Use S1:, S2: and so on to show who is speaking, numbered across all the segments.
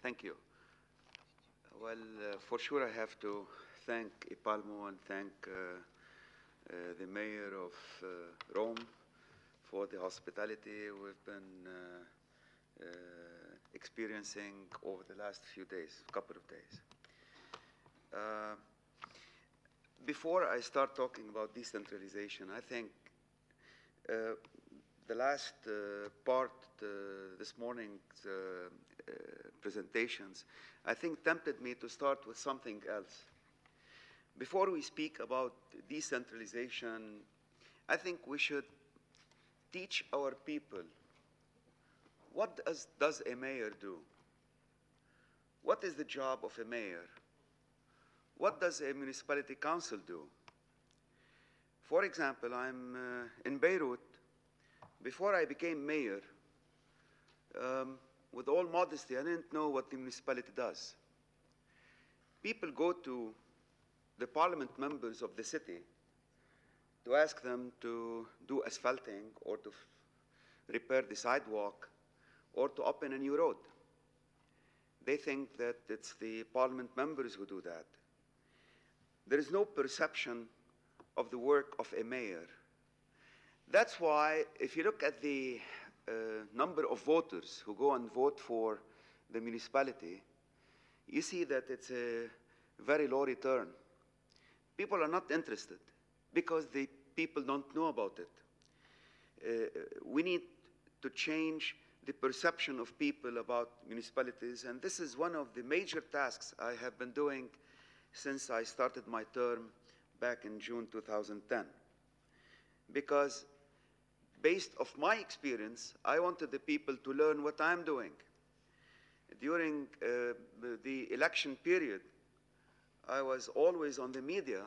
S1: Thank you. Well, for sure I have to thank Ipalmo and thank the mayor of Rome for the hospitality we've been experiencing over the last few days, couple of days. Before I start talking about decentralization, I think the last part, this morning's presentations, I think tempted me to start with something else. Before we speak about decentralization, I think we should teach our people what does a mayor do? What is the job of a mayor? What does a municipality council do? For example, I'm in Beirut. Before I became mayor, with all modesty, I didn't know what the municipality does. People go to the parliament members of the city to ask them to do asphalting or to repair the sidewalk or to open a new road. They think that it's the parliament members who do that. There is no perception of the work of a mayor. That's why, if you look at the number of voters who go and vote for the municipality, you see that it's a very low return. People are not interested because the people don't know about it. We need to change the perception of people about municipalities, and this is one of the major tasks I have been doing since I started my term back in June 2010. Because based on my experience, I wanted the people to learn what I'm doing. During the election period, I was always on the media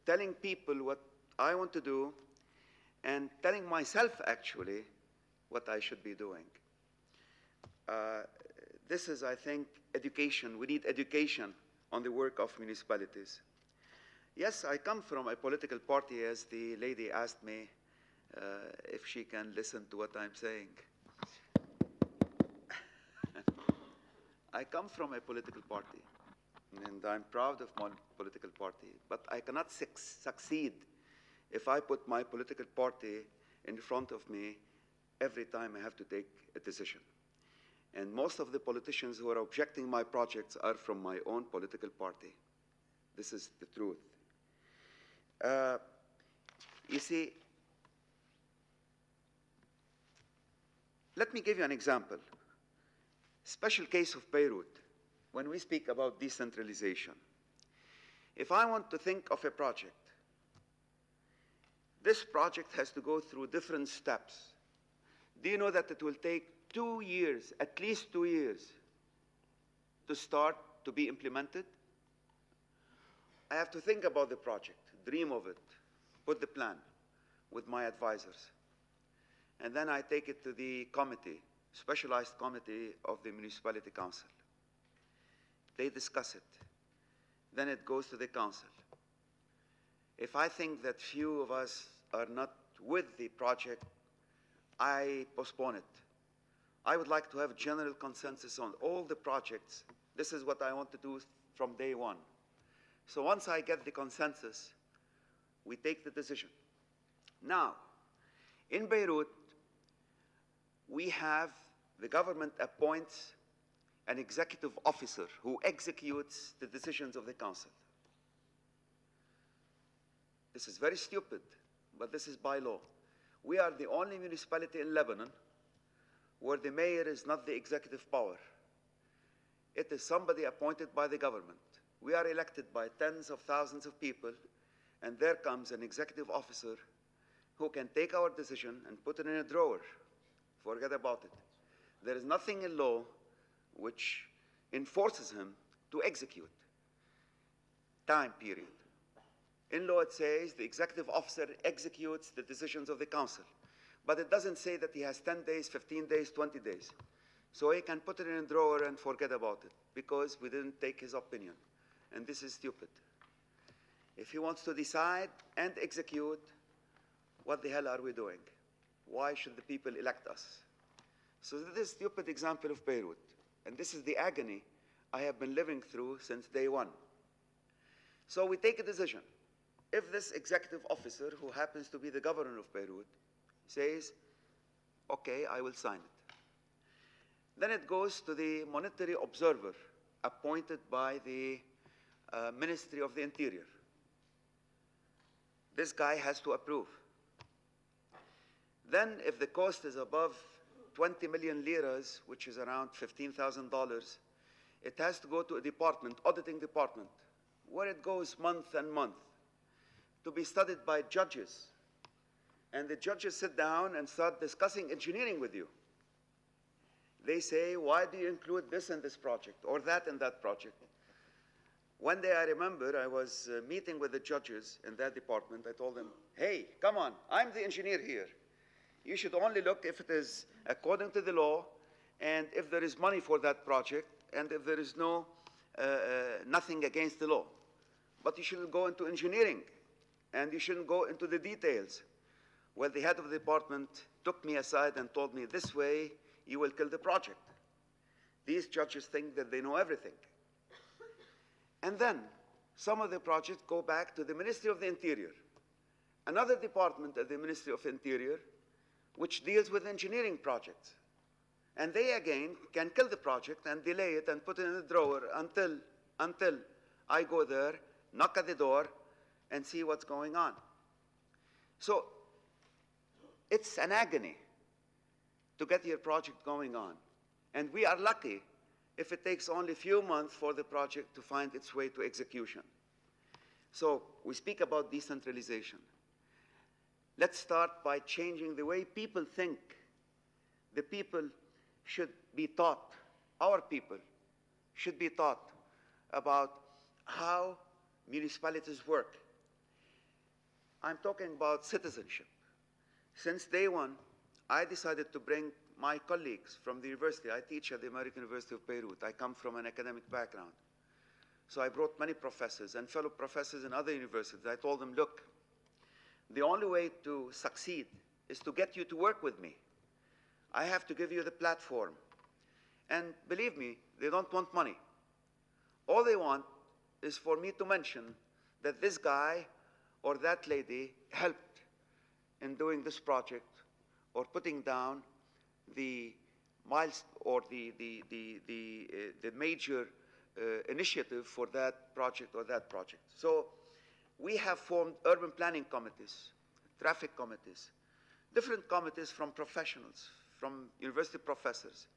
S1: telling people what I want to do and telling myself actually what I should be doing. This is, I think, education. We need education on the work of municipalities. Yes, I come from a political party, as the lady asked me if she can listen to what I'm saying. I come from a political party, and I'm proud of my political party, but I cannot succeed if I put my political party in front of me every time I have to take a decision. And most of the politicians who are objecting my projects are from my own political party. This is the truth. You see, let me give you an example. Special case of Beirut, when we speak about decentralization. If I want to think of a project, this project has to go through different steps. Do you know that it will take 2 years, at least 2 years, to start to be implemented? I have to think about the project, dream of it, put the plan with my advisors. And then I take it to the committee, specialized committee of the municipality council. They discuss it. Then it goes to the council. If I think that few of us are not with the project, I postpone it. I would like to have general consensus on all the projects. This is what I want to do from day one. So once I get the consensus, we take the decision. Now, in Beirut, we have the government appoints an executive officer who executes the decisions of the council. This is very stupid, but this is by law. We are the only municipality in Lebanon where the mayor is not the executive power. It is somebody appointed by the government. We are elected by tens of thousands of people, and there comes an executive officer who can take our decision and put it in a drawer. Forget about it. There is nothing in law which enforces him to execute. Time period. In law it says the executive officer executes the decisions of the council, but it doesn't say that he has 10 days, 15 days, 20 days. So he can put it in a drawer and forget about it because we didn't take his opinion. And this is stupid. If he wants to decide and execute, what the hell are we doing? Why should the people elect us? So this is a stupid example of Beirut. And this is the agony I have been living through since day one. So we take a decision. If this executive officer, who happens to be the governor of Beirut, says, okay, I will sign it. Then it goes to the monetary observer appointed by the Ministry of the Interior. This guy has to approve. Then if the cost is above 20 million liras, which is around $15,000, it has to go to a department, auditing department, where it goes month and month to be studied by judges. And the judges sit down and start discussing engineering with you. They say, why do you include this in this project or that in that project? One day I remember I was meeting with the judges in that department. I told them, hey, come on, I'm the engineer here. You should only look if it is according to the law and if there is money for that project and if there is nothing against the law. But you shouldn't go into engineering and you shouldn't go into the details. Well, the head of the department took me aside and told me, this way you will kill the project. These judges think that they know everything. And then some of the projects go back to the Ministry of the Interior, another department at the Ministry of the Interior, which deals with engineering projects. And they, again, can kill the project and delay it and put it in a drawer until I go there, knock at the door, and see what's going on. So it's an agony to get your project going on. And we are lucky if it takes only a few months for the project to find its way to execution. So we speak about decentralization. Let's start by changing the way people think. The people should be taught, our people should be taught about how municipalities work. I'm talking about citizenship. Since day one, I decided to bring my colleagues from the university. I teach at the American University of Beirut. I come from an academic background. So I brought many professors and fellow professors in other universities. I told them, look, the only way to succeed is to get you to work with me. I have to give you the platform. And believe me, they don't want money. All they want is for me to mention that this guy or that lady helped in doing this project or putting down the major initiative for that project or that project. So we have formed urban planning committees, traffic committees, different committees from professionals, from university professors.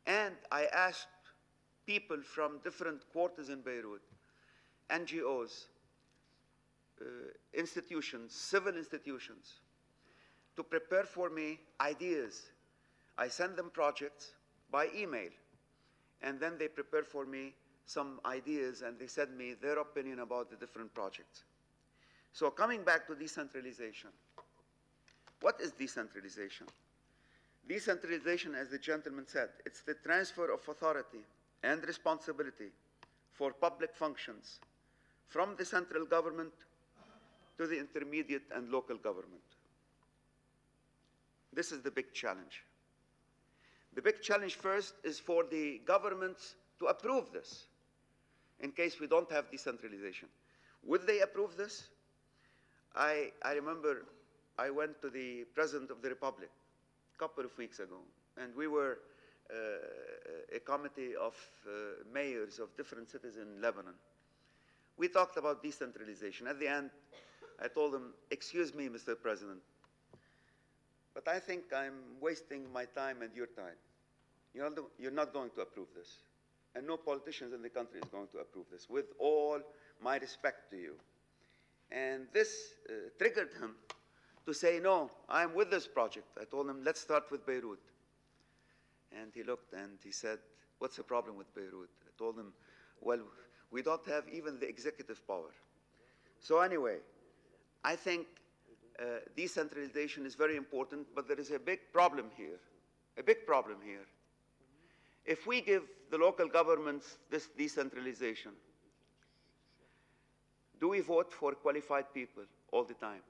S1: And I asked people from different quarters in Beirut, NGOs, institutions, civil institutions, to prepare for me ideas. I send them projects by email, and then they prepare for me some ideas, and they send me their opinion about the different projects. So coming back to decentralization, what is decentralization? Decentralization, as the gentleman said, it's the transfer of authority and responsibility for public functions from the central government to the intermediate and local government. This is the big challenge. The big challenge first is for the governments to approve this in case we don't have decentralization. Would they approve this? I remember I went to the President of the Republic a couple of weeks ago, and we were a committee of mayors of different cities in Lebanon. We talked about decentralization. At the end, I told him, excuse me, Mr. President, but I think I'm wasting my time and your time. You're not going to approve this. And no politicians in the country is going to approve this, with all my respect to you. And this triggered him to say, no, I'm with this project. I told him, let's start with Beirut. And he looked and he said, what's the problem with Beirut? I told him, well, we don't have even the executive power. So anyway, I think decentralization is very important, but there is a big problem here, a big problem here. If we give the local governments this decentralization, do we vote for qualified people all the time?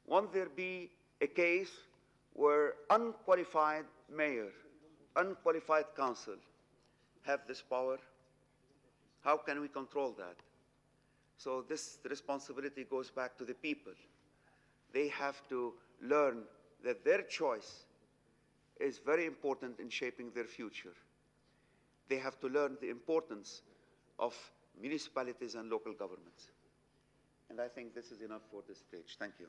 S1: Won't there be a case where unqualified mayor, unqualified council have this power? How can we control that? So this responsibility goes back to the people. They have to learn that their choice is very important in shaping their future. They have to learn the importance of municipalities and local governments. And I think this is enough for this stage. Thank you.